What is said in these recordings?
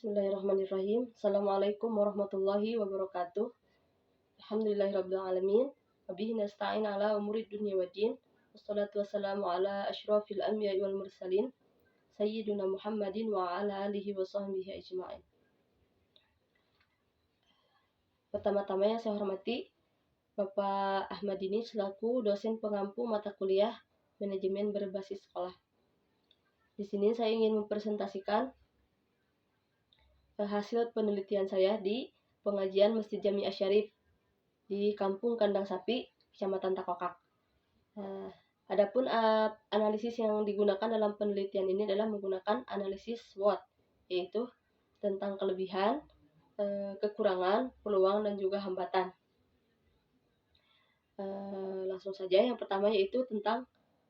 Bismillahirrahmanirrahim. Assalamualaikum warahmatullahi wabarakatuh. Alhamdulillahirabbil alamin. Wabihi nasta'in ala umuri dunya waddin. Wassalatu wassalamu ala asyrafil anbiya'i wal mursalin. Sayyiduna Muhammadin wa ala alihi wa sahbihi ajma'in. Pertama-tama yang saya hormati Bapak Ahmad Dini selaku dosen pengampu mata kuliah manajemen berbasis sekolah. Di sini saya ingin mempresentasikan hasil penelitian saya di pengajian Masjid Jami Asy-Syarif di Kampung Kandang Sapi, Kecamatan Takokak. Adapun analisis yang digunakan dalam penelitian ini adalah menggunakan analisis SWOT, yaitu tentang kelebihan, kekurangan, peluang, dan juga hambatan. Langsung saja, yang pertama yaitu tentang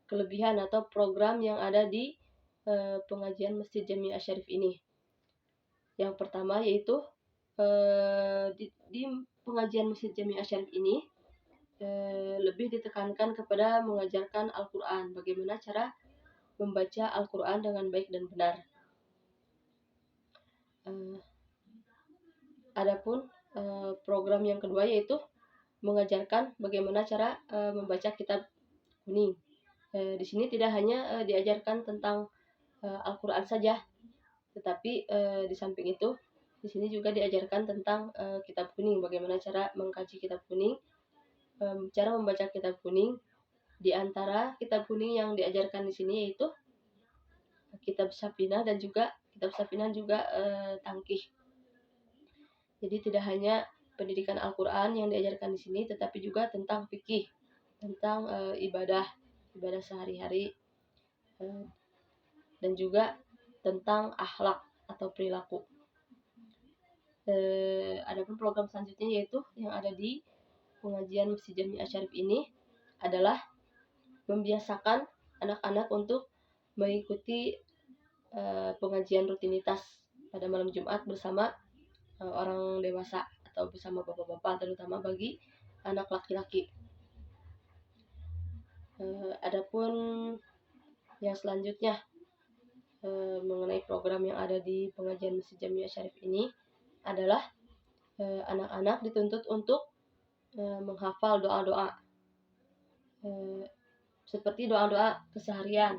kelebihan atau program yang ada di pengajian Masjid Jami Asy-Syarif ini. Yang pertama yaitu di pengajian Masjid Jami Asy-Syarif ini lebih ditekankan kepada mengajarkan Al-Quran, bagaimana cara membaca Al-Quran dengan baik dan benar. Adapun program yang kedua yaitu mengajarkan bagaimana cara membaca kitab kuning. Di sini tidak hanya diajarkan tentang Al-Quran saja, tetapi di samping itu di sini juga diajarkan tentang kitab kuning, bagaimana cara mengkaji kitab kuning, cara membaca kitab kuning. Di antara kitab kuning yang diajarkan di sini yaitu kitab Safinah dan juga Tangkih. Jadi tidak hanya pendidikan Al-Quran yang diajarkan di sini, tetapi juga tentang fikih, tentang ibadah sehari-hari, dan juga tentang akhlak atau perilaku. Adapun program selanjutnya yaitu yang ada di pengajian Masjid Jami Asy-Syarif ini adalah membiasakan anak-anak untuk mengikuti pengajian rutinitas pada malam Jumat bersama orang dewasa atau bersama bapak-bapak, terutama bagi anak laki-laki. Adapun yang selanjutnya mengenai program yang ada di pengajian Masjid Jami Asy-Syarif ini adalah anak-anak dituntut untuk menghafal doa-doa seperti doa-doa keseharian.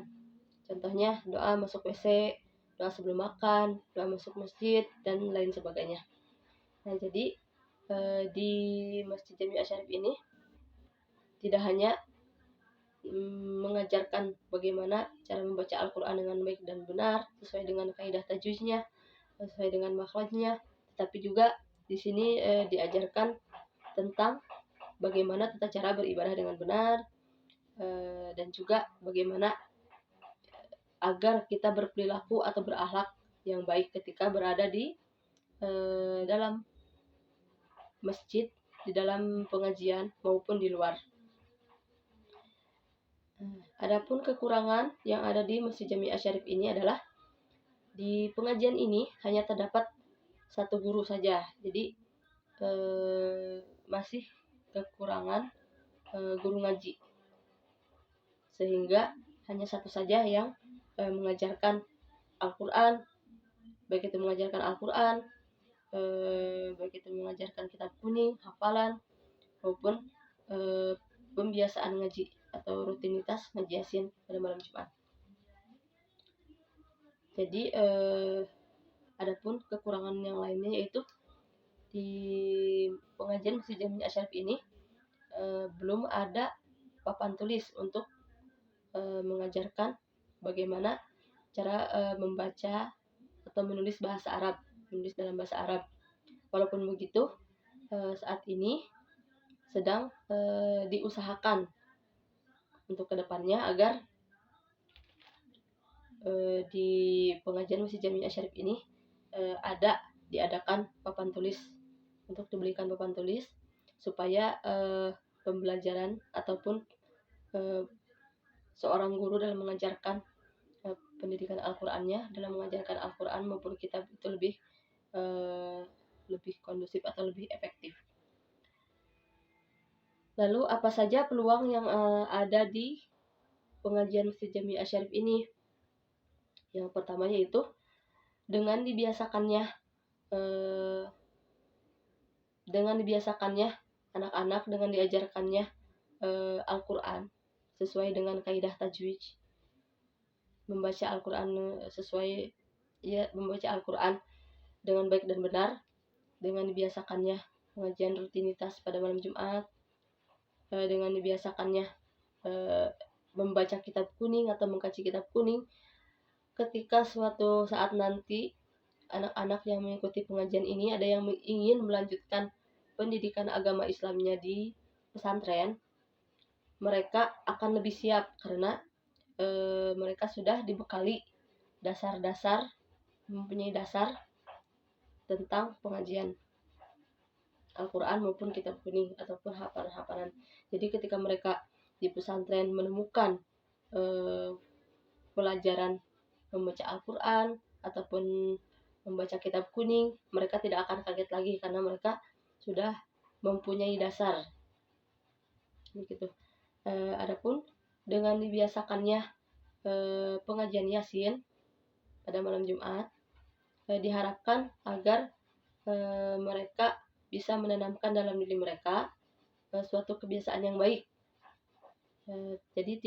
Contohnya doa masuk WC, doa sebelum makan, doa masuk masjid, dan lain sebagainya. Nah, jadi di Masjid Jami Asy-Syarif ini tidak hanya mengajarkan bagaimana cara membaca Al-Quran dengan baik dan benar sesuai dengan kaidah tajwidnya, sesuai dengan makhrajnya, tetapi juga di sini diajarkan tentang bagaimana tata cara beribadah dengan benar, dan juga bagaimana agar kita berperilaku atau berakhlak yang baik ketika berada di dalam masjid, di dalam pengajian maupun di luar. Adapun kekurangan yang ada di Masjid Jami Asy-Syarif ini adalah di pengajian ini hanya terdapat satu guru saja, jadi masih kekurangan guru ngaji, sehingga hanya satu saja yang mengajarkan Al-Quran, baik itu mengajarkan Al-Quran, baik itu mengajarkan kitab kuning, hafalan, maupun pembiasaan ngaji atau rutinitas ngaji Yasin pada malam Jumat. Jadi adapun kekurangan yang lainnya yaitu di pengajian Masjid Jami Asy-Syarif ini belum ada papan tulis untuk mengajarkan bagaimana cara membaca atau menulis dalam bahasa Arab. Walaupun begitu, saat ini sedang diusahakan untuk kedepannya agar di pengajian Masjid Jami Asy-Syarif ini diadakan papan tulis, untuk dibelikan papan tulis supaya pembelajaran ataupun seorang guru dalam mengajarkan pendidikan Al-Qur'annya, dalam mengajarkan Al-Qur'an maupun kitab itu lebih kondusif atau lebih efektif. Lalu apa saja peluang yang ada di pengajian Masjid Jami Asy-Syarif ini? Yang pertama yaitu dengan dibiasakannya eh, dengan dibiasakannya anak-anak, dengan diajarkannya Al-Quran sesuai dengan kaidah tajwid, membaca Al-Quran sesuai, ya, membaca Al-Quran dengan baik dan benar, dengan dibiasakannya pengajian rutinitas pada malam Jumat, dengan dibiasakannya membaca kitab kuning atau mengkaji kitab kuning. Ketika suatu saat nanti anak-anak yang mengikuti pengajian ini ada yang ingin melanjutkan pendidikan agama Islamnya di pesantren, mereka akan lebih siap karena mereka sudah dibekali dasar-dasar, mempunyai dasar tentang pengajian Al-Quran maupun kitab kuning ataupun hafalan-hafalan. Jadi ketika mereka di pesantren menemukan pelajaran membaca Al-Quran ataupun membaca kitab kuning, mereka tidak akan kaget lagi karena mereka sudah mempunyai dasar. Begitu. Adapun dengan dibiasakannya pengajian Yasin pada malam Jumat, diharapkan agar mereka bisa menanamkan dalam diri mereka suatu kebiasaan yang baik. Jadi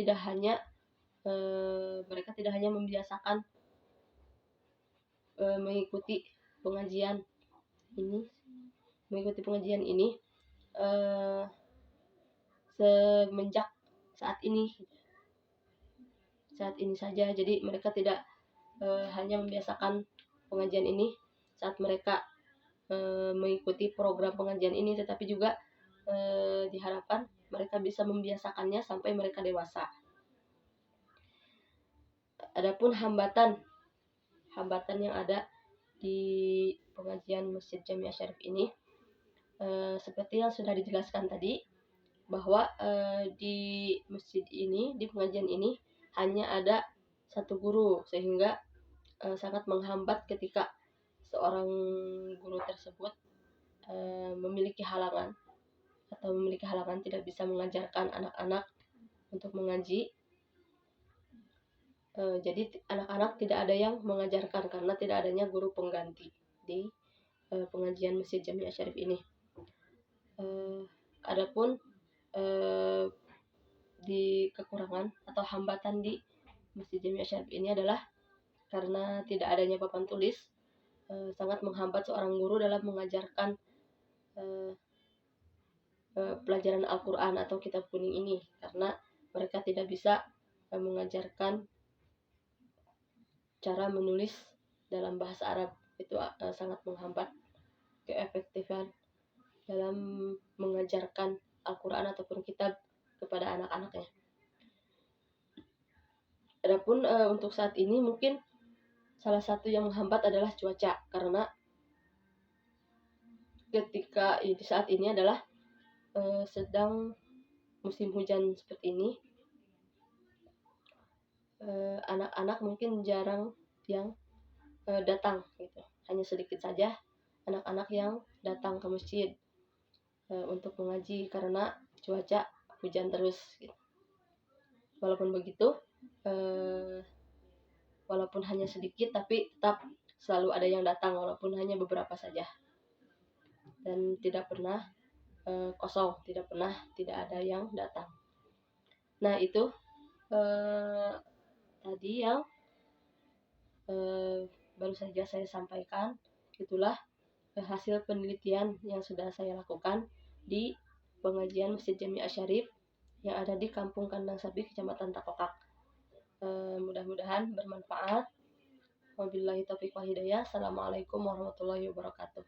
mereka tidak hanya membiasakan mengikuti pengajian ini semenjak saat ini saja. Jadi mereka tidak hanya membiasakan pengajian ini saat mereka mengikuti program pengajian ini, tetapi juga diharapkan mereka bisa membiasakannya sampai mereka dewasa. Adapun hambatan yang ada di pengajian Masjid Jami Asy-Syarif ini, seperti yang sudah dijelaskan tadi, bahwa di masjid ini, di pengajian ini hanya ada satu guru, sehingga sangat menghambat ketika seorang guru tersebut memiliki halangan tidak bisa mengajarkan anak-anak untuk mengaji. Jadi anak-anak tidak ada yang mengajarkan karena tidak adanya guru pengganti di pengajian Masjid Jami Asy-Syarif ini. Adapun di kekurangan atau hambatan di Masjid Jami Asy-Syarif ini adalah karena tidak adanya papan tulis, sangat menghambat seorang guru dalam mengajarkan pelajaran Al-Quran atau kitab kuning ini, karena mereka tidak bisa mengajarkan cara menulis dalam bahasa Arab. Itu sangat menghambat keefektifan dalam mengajarkan Al-Quran ataupun kitab kepada anak-anaknya. Adapun untuk saat ini mungkin salah satu yang menghambat adalah cuaca, karena ketika saat ini adalah sedang musim hujan seperti ini, anak-anak mungkin jarang yang datang gitu. Hanya sedikit saja anak-anak yang datang ke masjid untuk mengaji karena cuaca hujan terus gitu. Walaupun begitu, walaupun hanya sedikit, tapi tetap selalu ada yang datang walaupun hanya beberapa saja, dan tidak pernah kosong, tidak ada yang datang. Nah, itu tadi yang baru saja saya sampaikan. Itulah hasil penelitian yang sudah saya lakukan di pengajian Masjid Jami Asy-Syarif yang ada di Kampung Kandang Sapi, Kecamatan Takokak. Mudah-mudahan bermanfaat. Wabillahi taufiq wal hidayah. Assalamualaikum warahmatullahi wabarakatuh.